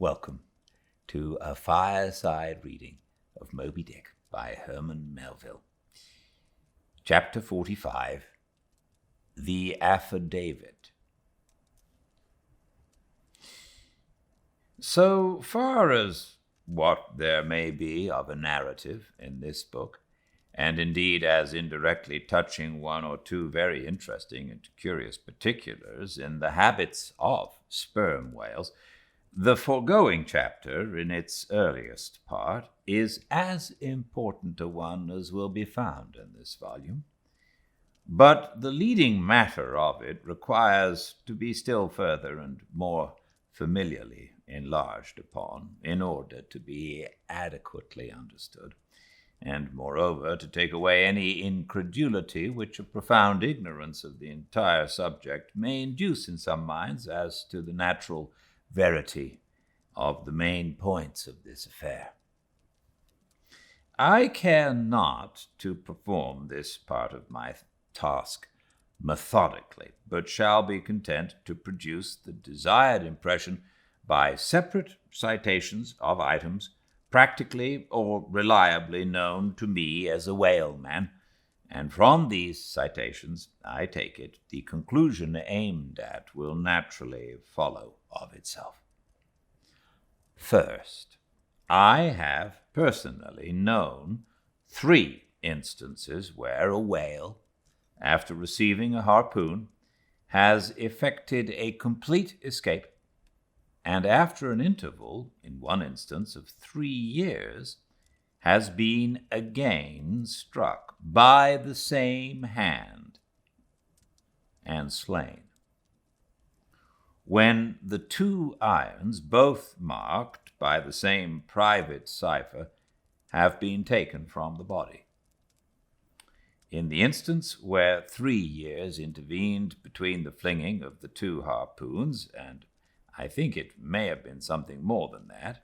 Welcome to a Fireside Reading of Moby Dick by Herman Melville. Chapter 45, The Affidavit. So far as what there may be of a narrative in this book, and indeed as indirectly touching one or two very interesting and curious particulars in the habits of sperm whales, the foregoing chapter, in its earliest part, is as important a one as will be found in this volume. But the leading matter of it requires to be still further and more familiarly enlarged upon in order to be adequately understood, and moreover to take away any incredulity which a profound ignorance of the entire subject may induce in some minds as to the natural verity of the main points of this affair. I care not to perform this part of my task methodically, but shall be content to produce the desired impression by separate citations of items practically or reliably known to me as a whaleman, and from these citations, I take it, the conclusion aimed at will naturally follow of itself. First, I have personally known 3 instances where a whale, after receiving a harpoon, has effected a complete escape, and after an interval, in one instance of 3 years, has been again struck by the same hand and slain. When the 2 irons, both marked by the same private cipher, have been taken from the body. In the instance where 3 years intervened between the flinging of the 2 harpoons, and I think it may have been something more than that,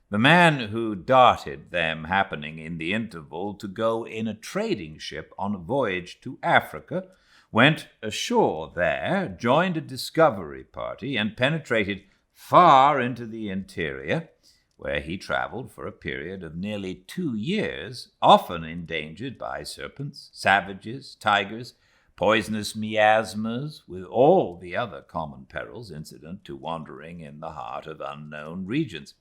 the man who darted them happening in the interval to go in a trading ship on a voyage to Africa, went ashore there, joined a discovery party, and penetrated far into the interior, where he traveled for a period of nearly 2 years, often endangered by serpents, savages, tigers, poisonous miasmas, with all the other common perils incident to wandering in the heart of unknown regions.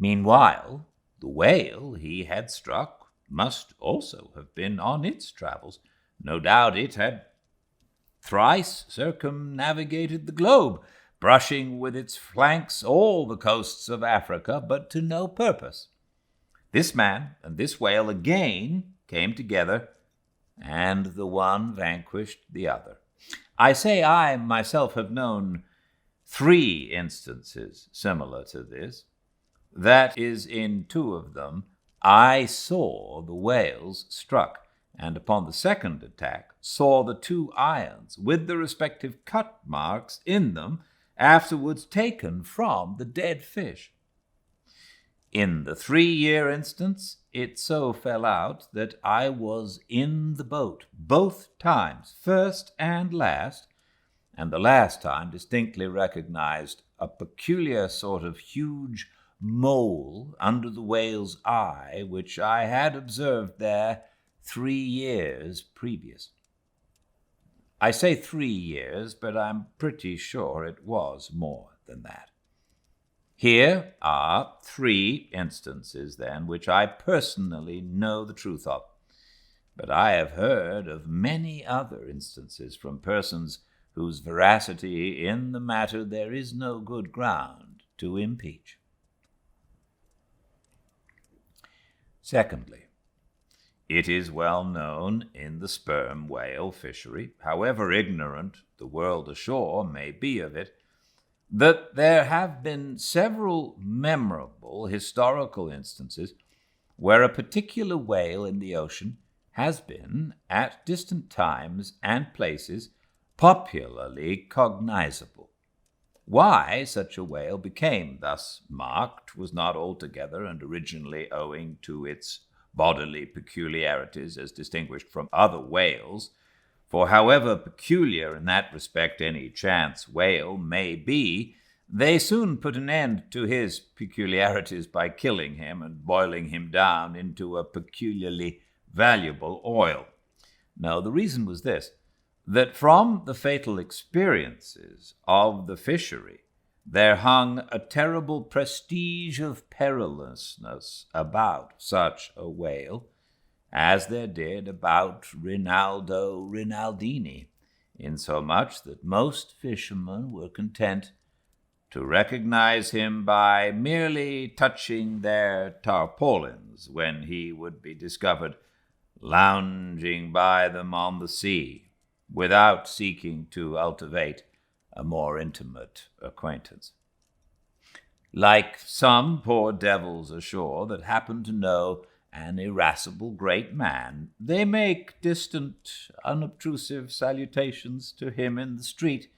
Meanwhile, the whale he had struck must also have been on its travels. No doubt it had thrice circumnavigated the globe, brushing with its flanks all the coasts of Africa, but to no purpose. This man and this whale again came together, and the one vanquished the other. I say I myself have known 3 instances similar to this. That is, in 2 of them, I saw the whales struck, and upon the second attack saw the 2 irons, with the respective cut marks in them, afterwards taken from the dead fish. In the 3-year instance, it so fell out that I was in the boat both times, first and last, and the last time distinctly recognized a peculiar sort of huge mole under the whale's eye, which I had observed there 3 years previous. I say 3 years, but I'm pretty sure it was more than that. Here are 3 instances, then, which I personally know the truth of, but I have heard of many other instances from persons whose veracity in the matter there is no good ground to impeach. Secondly, it is well known in the sperm whale fishery, however ignorant the world ashore may be of it, that there have been several memorable historical instances where a particular whale in the ocean has been, at distant times and places, popularly cognizable. Why such a whale became thus marked was not altogether and originally owing to its bodily peculiarities as distinguished from other whales, for however peculiar in that respect any chance whale may be, They soon put an end to his peculiarities by killing him and boiling him down into a peculiarly valuable oil. Now, the reason was this, that from the fatal experiences of the fishery, there hung a terrible prestige of perilousness about such a whale, as there did about Rinaldo Rinaldini, insomuch that most fishermen were content to recognize him by merely touching their tarpaulins when he would be discovered lounging by them on the sea, without seeking to cultivate a more intimate acquaintance. Like some poor devils ashore that happen to know an irascible great man, they make distant, unobtrusive salutations to him in the street,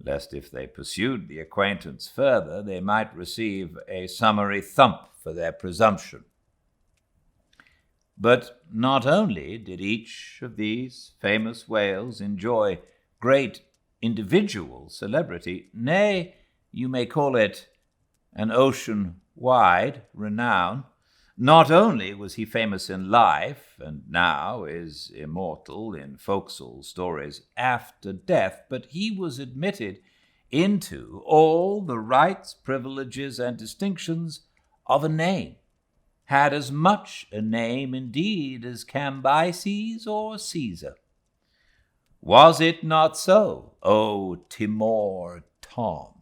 lest if they pursued the acquaintance further, they might receive a summary thump for their presumption. But not only did each of these famous whales enjoy great individual celebrity, nay, you may call it an ocean-wide renown. Not only was he famous in life, and now is immortal in forecastle stories after death, but he was admitted into all the rights, privileges, and distinctions of a name, had as much a name indeed as Cambyses or Caesar. Was it not so, O Timor Tom,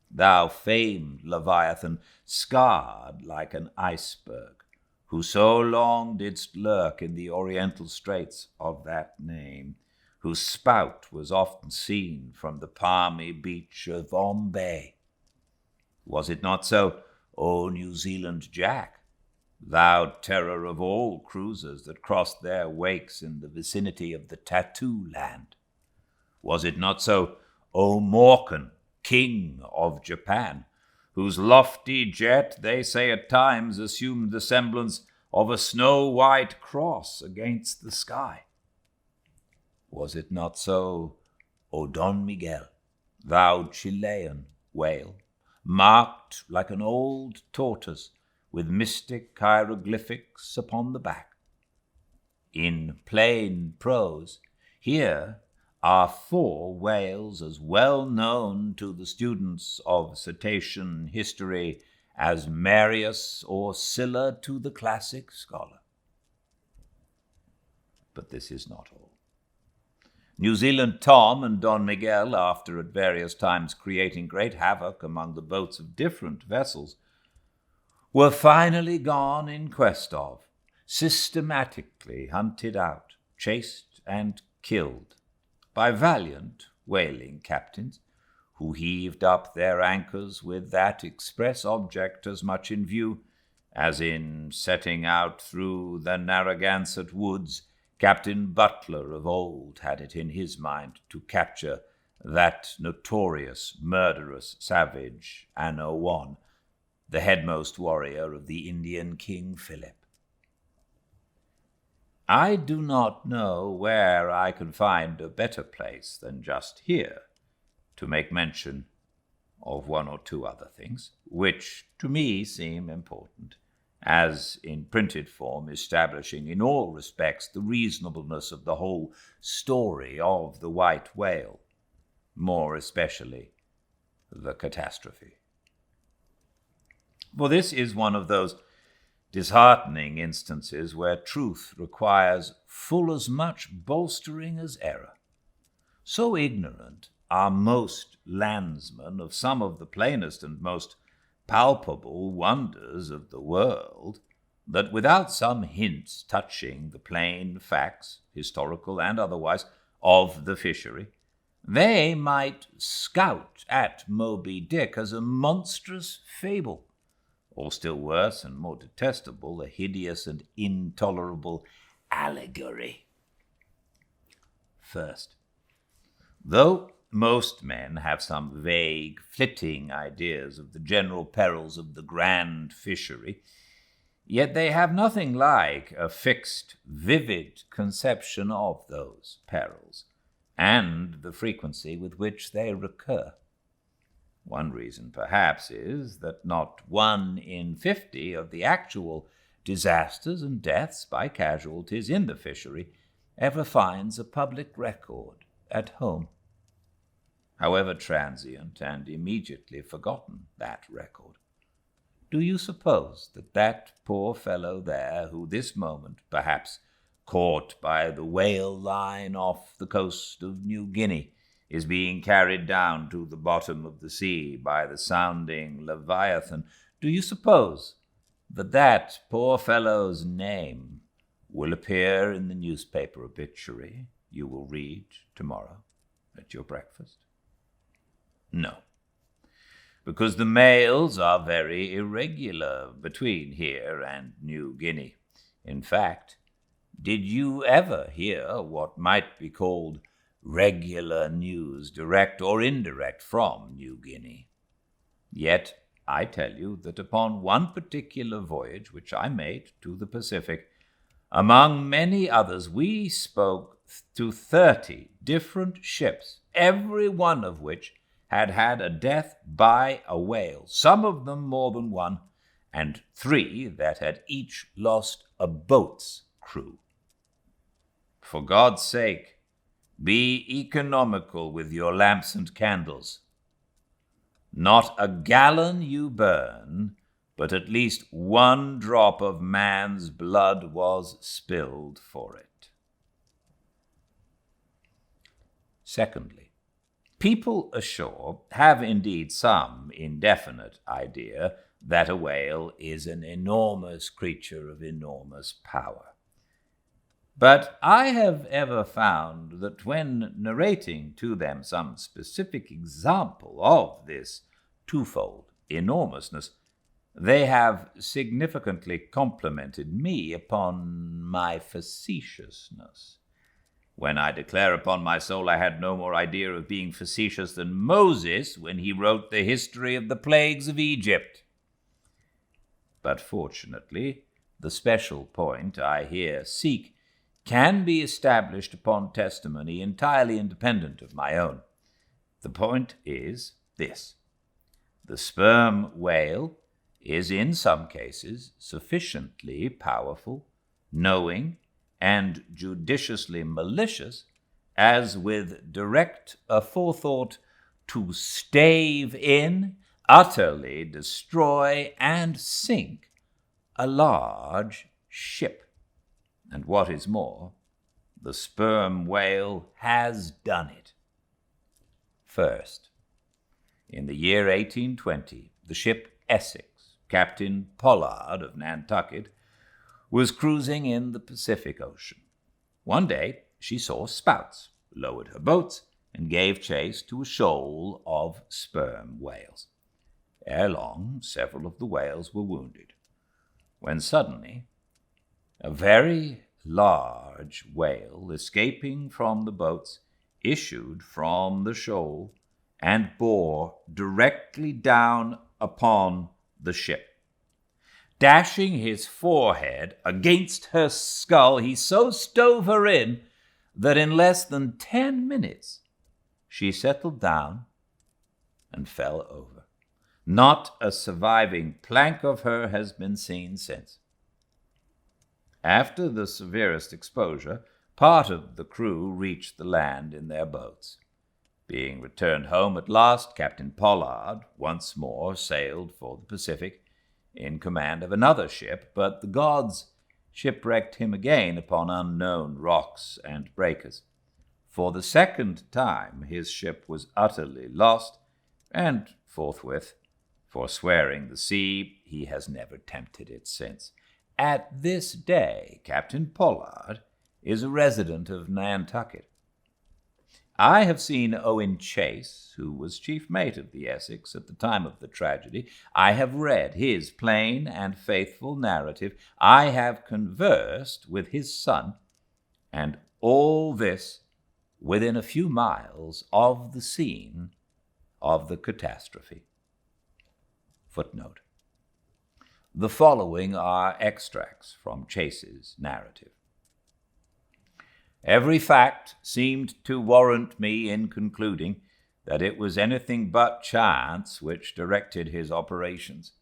thou famed Leviathan, scarred like an iceberg, who so long didst lurk in the oriental straits of that name, whose spout was often seen from the palmy beach of Bombay? Was it not so, O New Zealand Jack, thou terror of all cruisers that crossed their wakes in the vicinity of the Tattoo Land? Was it not so, O Morkan, king of Japan, whose lofty jet, they say at times, assumed the semblance of a snow-white cross against the sky? Was it not so, O Don Miguel, thou Chilean whale, marked like an old tortoise with mystic hieroglyphics upon the back? In plain prose, here are 4 whales as well known to the students of cetacean history as Marius or Sylla to the classic scholar. But this is not all. New Zealand Tom and Don Miguel, after at various times creating great havoc among the boats of different vessels, were finally gone in quest of, systematically hunted out, chased, and killed by valiant whaling captains, who heaved up their anchors with that express object as much in view as in setting out through the Narragansett woods Captain Butler of old had it in his mind to capture that notorious murderous savage Anno I, the headmost warrior of the Indian King Philip. I do not know where I can find a better place than just here to make mention of 1 or 2 other things, which to me seem important, as in printed form establishing in all respects the reasonableness of the whole story of the white whale, more especially the catastrophe. For this is one of those disheartening instances where truth requires full as much bolstering as error. So ignorant are most landsmen of some of the plainest and most palpable wonders of the world, that without some hints touching the plain facts, historical and otherwise, of the fishery, they might scout at Moby Dick as a monstrous fable, or still worse and more detestable, a hideous and intolerable allegory. First, though most men have some vague, flitting ideas of the general perils of the grand fishery, yet they have nothing like a fixed, vivid conception of those perils, and the frequency with which they recur. One reason, perhaps, is that not 1 in 50 of the actual disasters and deaths by casualties in the fishery ever finds a public record at home. However transient and immediately forgotten that record, do you suppose that that poor fellow there, who this moment, perhaps caught by the whale line off the coast of New Guinea, is being carried down to the bottom of the sea by the sounding Leviathan, do you suppose that that poor fellow's name will appear in the newspaper obituary you will read tomorrow at your breakfast? No, because the mails are very irregular between here and New Guinea. In fact, did you ever hear what might be called regular news, direct or indirect, from New Guinea? Yet I tell you that upon one particular voyage which I made to the Pacific, among many others, we spoke to 30 different ships, every one of which had had a death by a whale, some of them more than one, and 3 that had each lost a boat's crew. For God's sake, be economical with your lamps and candles. Not a gallon you burn, but at least 1 drop of man's blood was spilled for it. Secondly, people ashore have indeed some indefinite idea that a whale is an enormous creature of enormous power. But I have ever found that when narrating to them some specific example of this twofold enormousness, they have significantly complimented me upon my facetiousness. When I declare upon my soul I had no more idea of being facetious than Moses when he wrote the history of the plagues of Egypt. But fortunately, the special point I here seek can be established upon testimony entirely independent of my own. The point is this: the sperm whale is in some cases sufficiently powerful, knowing, and judiciously malicious, as with direct aforethought to stave in, utterly destroy, and sink a large ship. And what is more, the sperm whale has done it. First, in the year 1820, the ship Essex, Captain Pollard of Nantucket, was cruising in the Pacific Ocean. One day she saw spouts, lowered her boats, and gave chase to a shoal of sperm whales. Ere long, several of the whales were wounded, when suddenly a very large whale, escaping from the boats, issued from the shoal and bore directly down upon the ship. Dashing his forehead against her skull, he so stove her in that in less than 10 minutes she settled down and fell over. Not a surviving plank of her has been seen since. After the severest exposure, part of the crew reached the land in their boats. Being returned home at last, Captain Pollard once more sailed for the Pacific in command of another ship, but the gods shipwrecked him again upon unknown rocks and breakers. For the second time his ship was utterly lost, and forthwith, forswearing the sea, he has never tempted it since. At this day, Captain Pollard is a resident of Nantucket. I have seen Owen Chase, who was chief mate of the Essex at the time of the tragedy. I have read his plain and faithful narrative. I have conversed with his son, and all this within a few miles of the scene of the catastrophe. Footnote: the following are extracts from Chase's narrative. Every fact seemed to warrant me in concluding that it was anything but chance which directed his operations.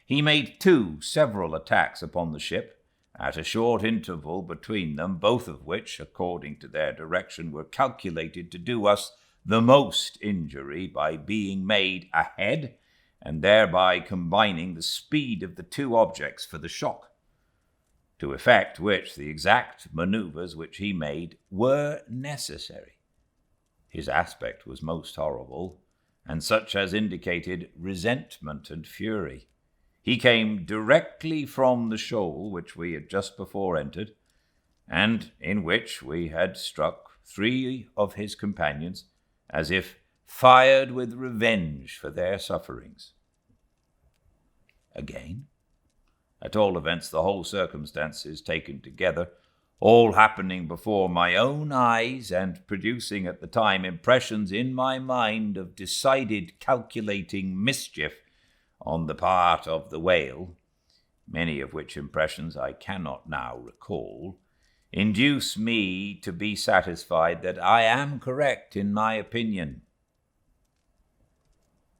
He made 2 several attacks upon the ship, at a short interval between them, both of which, according to their direction, were calculated to do us the most injury by being made ahead, and thereby combining the speed of the 2 objects for the shock, to effect which the exact manoeuvres which he made were necessary. His aspect was most horrible, and such as indicated resentment and fury. He came directly from the shoal which we had just before entered, and in which we had struck 3 of his companions, as if fired with revenge for their sufferings. Again, at all events, the whole circumstances taken together, all happening before my own eyes and producing at the time impressions in my mind of decided calculating mischief on the part of the whale, many of which impressions I cannot now recall, induce me to be satisfied that I am correct in my opinion.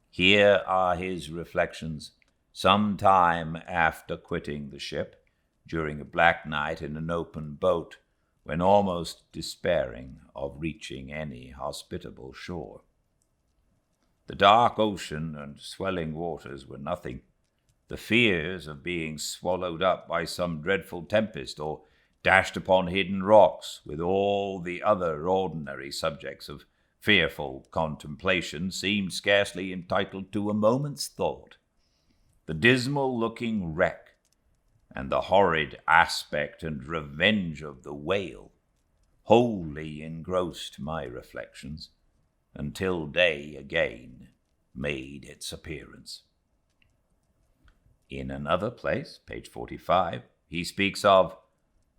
Here are his reflections some time after quitting the ship, during a black night in an open boat, when almost despairing of reaching any hospitable shore. The dark ocean and swelling waters were nothing. The fears of being swallowed up by some dreadful tempest or dashed upon hidden rocks, with all the other ordinary subjects of fearful contemplation, seemed scarcely entitled to a moment's thought. The dismal-looking wreck, and the horrid aspect and revenge of the whale, wholly engrossed my reflections, until day again made its appearance. In another place, page 45, he speaks of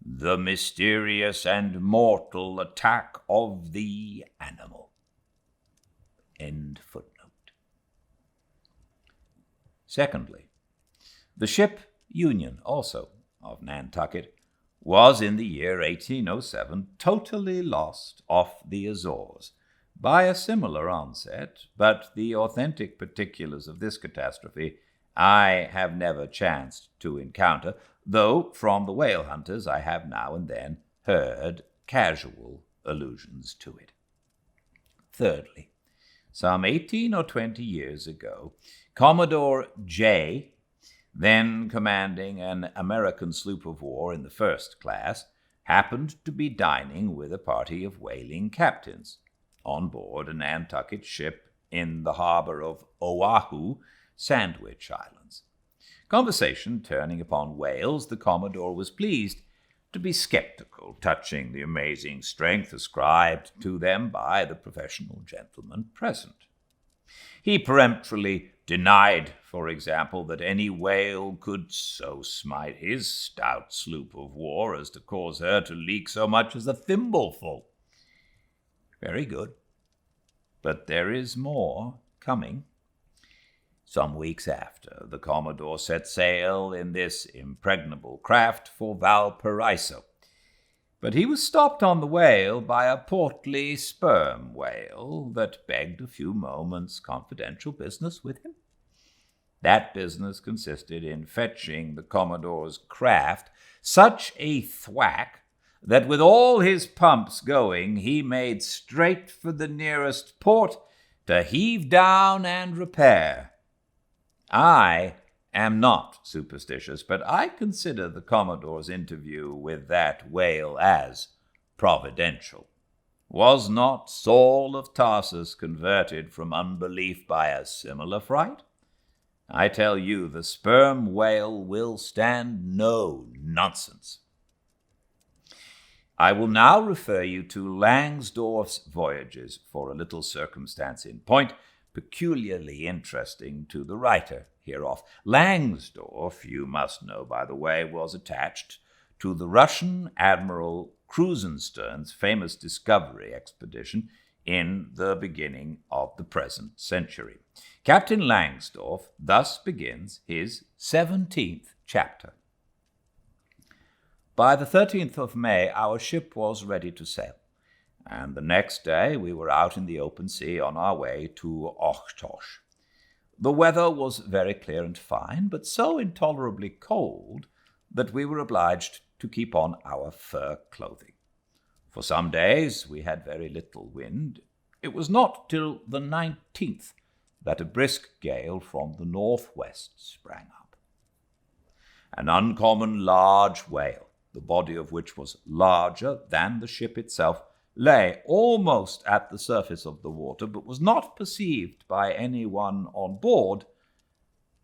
the mysterious and mortal attack of the animal. End footnote. Secondly, the ship Union, also of Nantucket, was in the year 1807 totally lost off the Azores by a similar onset, but the authentic particulars of this catastrophe I have never chanced to encounter, though from the whale hunters I have now and then heard casual allusions to it. Thirdly, some 18 or 20 years ago, Commodore J., then commanding an American sloop of war in the first class, happened to be dining with a party of whaling captains on board a Nantucket ship in the harbor of Oahu, Sandwich Islands. Conversation turning upon whales, the Commodore was pleased to be skeptical touching the amazing strength ascribed to them by the professional gentlemen present. He peremptorily denied, for example, that any whale could so smite his stout sloop of war as to cause her to leak so much as a thimbleful. Very good. But there is more coming. Some weeks after, the Commodore set sail in this impregnable craft for Valparaiso, but he was stopped on the whale by a portly sperm whale that begged a few moments' confidential business with him. That business consisted in fetching the Commodore's craft such a thwack that with all his pumps going, he made straight for the nearest port to heave down and repair. I am not superstitious, but I consider the Commodore's interview with that whale as providential. Was not Saul of Tarsus converted from unbelief by a similar fright? I tell you, the sperm whale will stand no nonsense. I will now refer you to Langsdorff's Voyages for a little circumstance in point, peculiarly interesting to the writer hereof. Langsdorff, you must know, by the way, was attached to the Russian Admiral Krusenstern's famous discovery expedition in the beginning of the present century. Captain Langsdorff thus begins his 17th chapter. By the 13th of May, our ship was ready to sail, and the next day we were out in the open sea on our way to Ochtosh. The weather was very clear and fine, but so intolerably cold that we were obliged to keep on our fur clothing. For some days we had very little wind. It was not till the 19th that a brisk gale from the northwest sprang up. An uncommon large whale, the body of which was larger than the ship itself, lay almost at the surface of the water, but was not perceived by any one on board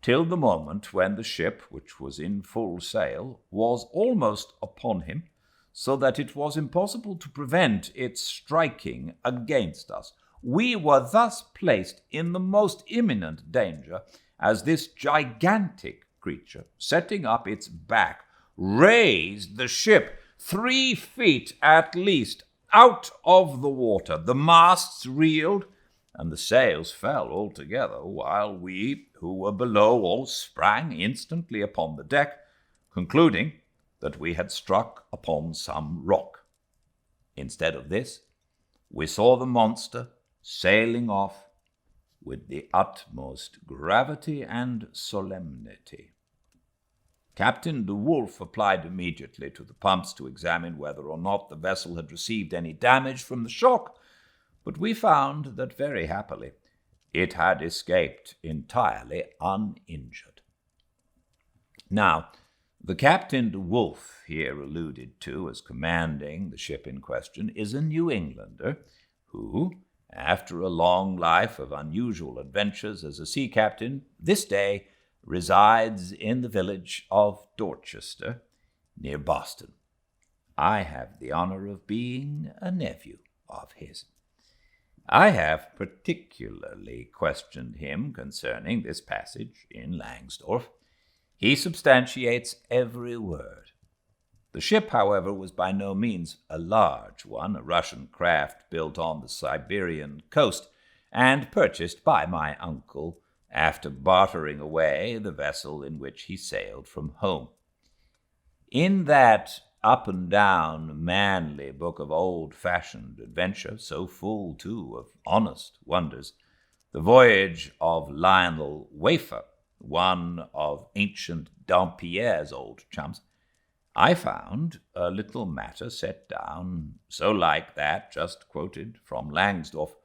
till the moment when the ship, which was in full sail, was almost upon him, so that it was impossible to prevent its striking against us. We were thus placed in the most imminent danger, as this gigantic creature, setting up its back, raised the ship 3 feet at least out of the water. The masts reeled, and the sails fell altogether, while we, who were below, all sprang instantly upon the deck, concluding that we had struck upon some rock. Instead of this, we saw the monster sailing off with the utmost gravity and solemnity. Captain de Wolfe applied immediately to the pumps to examine whether or not the vessel had received any damage from the shock, but we found that very happily it had escaped entirely uninjured. Now, the Captain de Wolfe here alluded to as commanding the ship in question is a New Englander who, after a long life of unusual adventures as a sea captain, this day resides in the village of Dorchester, near Boston. I have the honor of being a nephew of his. I have particularly questioned him concerning this passage in Langsdorff. He substantiates every word. The ship, however, was by no means a large one, a Russian craft built on the Siberian coast and purchased by my uncle after bartering away the vessel in which he sailed from home. In that up-and-down, manly book of old-fashioned adventure, so full, too, of honest wonders, The Voyage of Lionel Wafer, one of ancient Dampierre's old chums, I found a little matter set down, so like that just quoted from Langsdorff,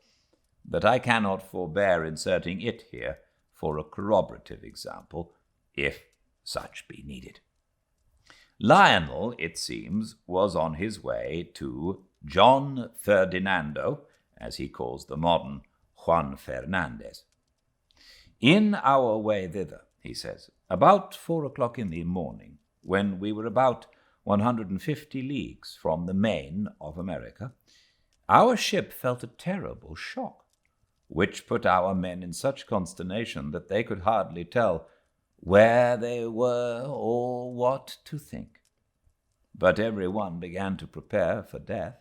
that I cannot forbear inserting it here for a corroborative example, if such be needed. Lionel, it seems, was on his way to John Ferdinando, as he calls the modern Juan Fernandez. In our way thither, he says, about 4 o'clock in the morning, when we were about 150 leagues from the main of America, our ship felt a terrible shock, which put our men in such consternation that they could hardly tell where they were or what to think. But every one began to prepare for death,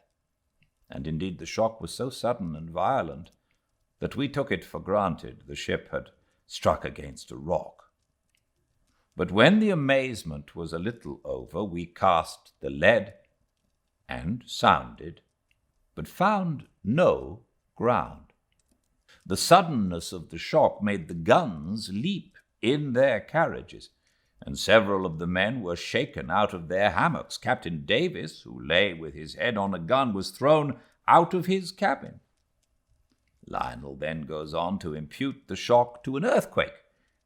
and indeed the shock was so sudden and violent that we took it for granted the ship had struck against a rock. But when the amazement was a little over, we cast the lead and sounded, but found no ground. The suddenness of the shock made the guns leap in their carriages, and several of the men were shaken out of their hammocks. Captain Davis, who lay with his head on a gun, was thrown out of his cabin. Lionel then goes on to impute the shock to an earthquake,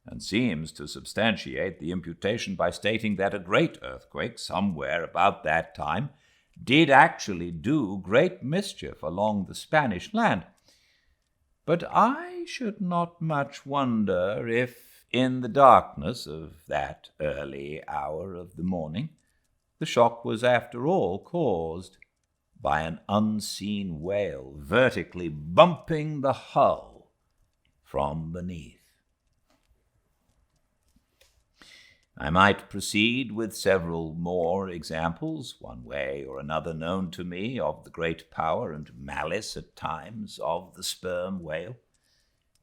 and seems to substantiate the imputation by stating that a great earthquake, somewhere about that time, did actually do great mischief along the Spanish land. But I should not much wonder if, in the darkness of that early hour of the morning, the shock was after all caused by an unseen whale vertically bumping the hull from beneath. I might proceed with several more examples, one way or another known to me, of the great power and malice at times of the sperm whale.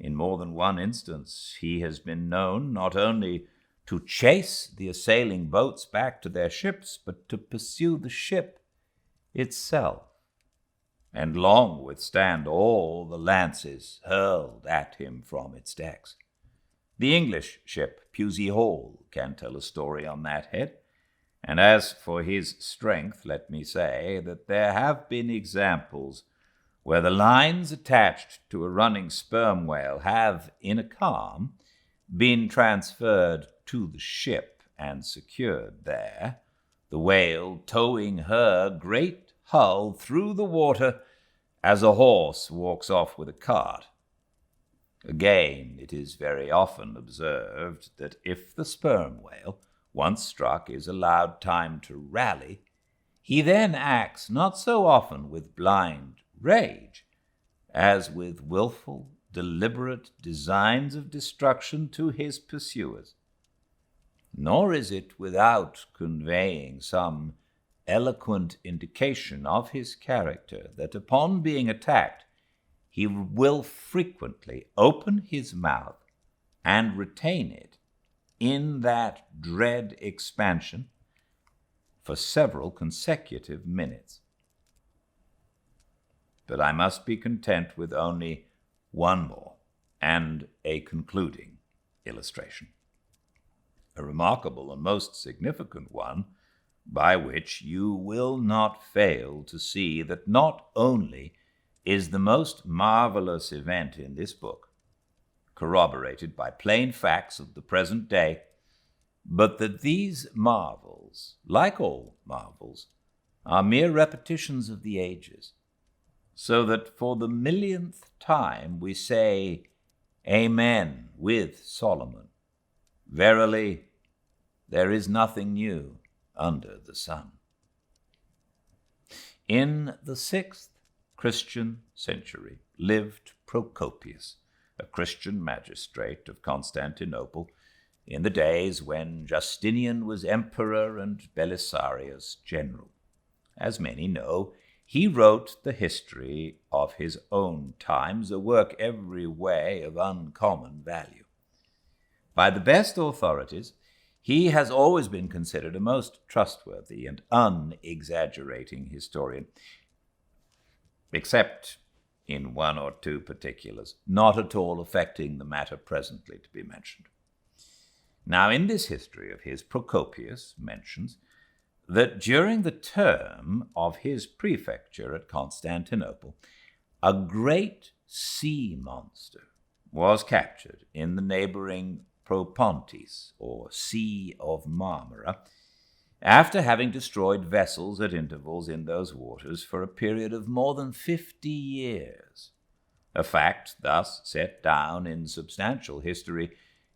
In more than one instance he has been known not only to chase the assailing boats back to their ships, but to pursue the ship itself. and long withstand all the lances hurled at him from its decks. The English ship Pusey Hall can tell a story on that head, and as for his strength, let me say that there have been examples where the lines attached to a running sperm whale have, in a calm, been transferred to the ship and secured there, the whale towing her great hull through the water as a horse walks off with a cart. Again, it is very often observed that if the sperm whale, once struck, is allowed time to rally, he then acts not so often with blind rage as with willful, deliberate designs of destruction to his pursuers. Nor is it without conveying some eloquent indication of his character that upon being attacked, he will frequently open his mouth and retain it in that dread expansion for several consecutive minutes. But I must be content with only one more and a concluding illustration, a remarkable and most significant one, by which you will not fail to see that not only is the most marvelous event in this book corroborated by plain facts of the present day, but that these marvels, like all marvels, are mere repetitions of the ages, so that for the millionth time we say, Amen, with Solomon. Verily, there is nothing new under the sun. In the 6th Christian century lived Procopius, a Christian magistrate of Constantinople, in the days when Justinian was emperor and Belisarius general. As many know, he wrote the history of his own times, a work every way of uncommon value. By the best authorities, he has always been considered a most trustworthy and unexaggerating historian, except in one or two particulars, not at all affecting the matter presently to be mentioned. Now, in this history of his, Procopius mentions that during the term of his prefecture at Constantinople, a great sea monster was captured in the neighboring Propontis, or Sea of Marmara, after having destroyed vessels at intervals in those waters for a period of more than 50 years. A fact thus set down in substantial history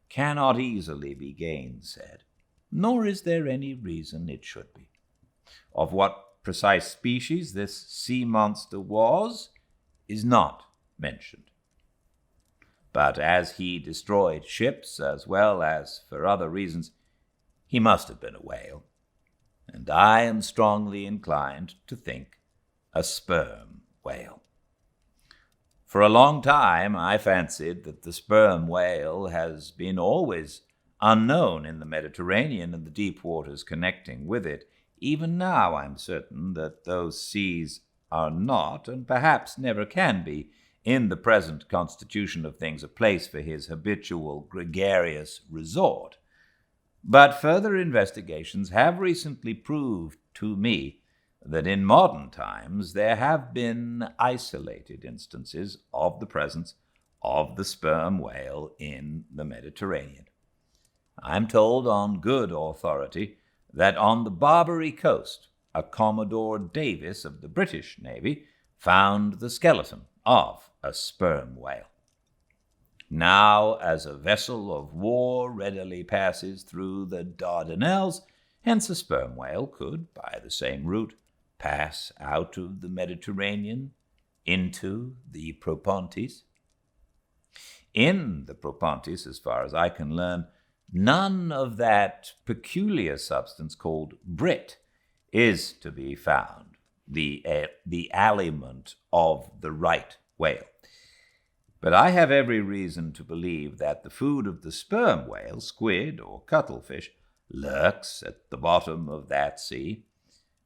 cannot easily be gainsaid, nor is there any reason it should be. Of what precise species this sea monster was is not mentioned. But as he destroyed ships as well as for other reasons, he must have been a whale, and I am strongly inclined to think a sperm whale. For a long time I fancied that the sperm whale has been always unknown in the Mediterranean and the deep waters connecting with it. Even now I'm certain that those seas are not, and perhaps never can be, in the present constitution of things, a place for his habitual gregarious resort. But further investigations have recently proved to me that in modern times there have been isolated instances of the presence of the sperm whale in the Mediterranean. I am told on good authority that on the Barbary coast, a Commodore Davis of the British Navy found the skeleton of a sperm whale. Now, as a vessel of war readily passes through the Dardanelles, hence a sperm whale could, by the same route, pass out of the Mediterranean into the Propontis. In the Propontis, as far as I can learn, none of that peculiar substance called brit is to be found, the aliment of the right whale. But I have every reason to believe that the food of the sperm whale, squid or cuttlefish, lurks at the bottom of that sea,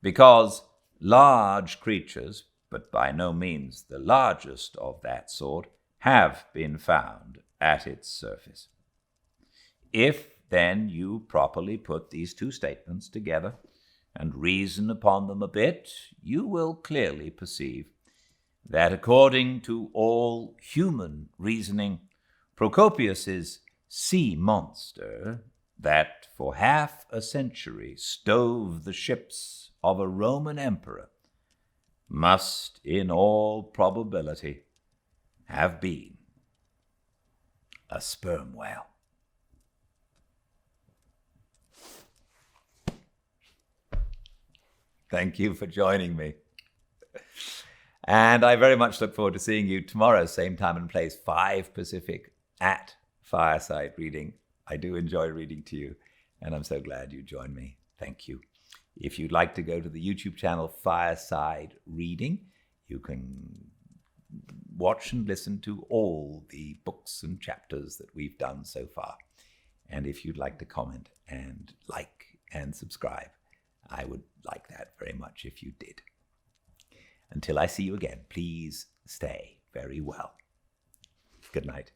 because large creatures, but by no means the largest of that sort, have been found at its surface. If, then, you properly put these two statements together and reason upon them a bit, you will clearly perceive that according to all human reasoning, Procopius's sea monster, that for half a century stove the ships of a Roman emperor, must in all probability have been a sperm whale. Thank you for joining me. And I very much look forward to seeing you tomorrow, same time and place, 5 Pacific, at Fireside Reading. I do enjoy reading to you, and I'm so glad you joined me. Thank you. If you'd like to go to the YouTube channel Fireside Reading, you can watch and listen to all the books and chapters that we've done so far. And if you'd like to comment and like and subscribe, I would like that very much if you did. Until I see you again, please stay very well. Good night.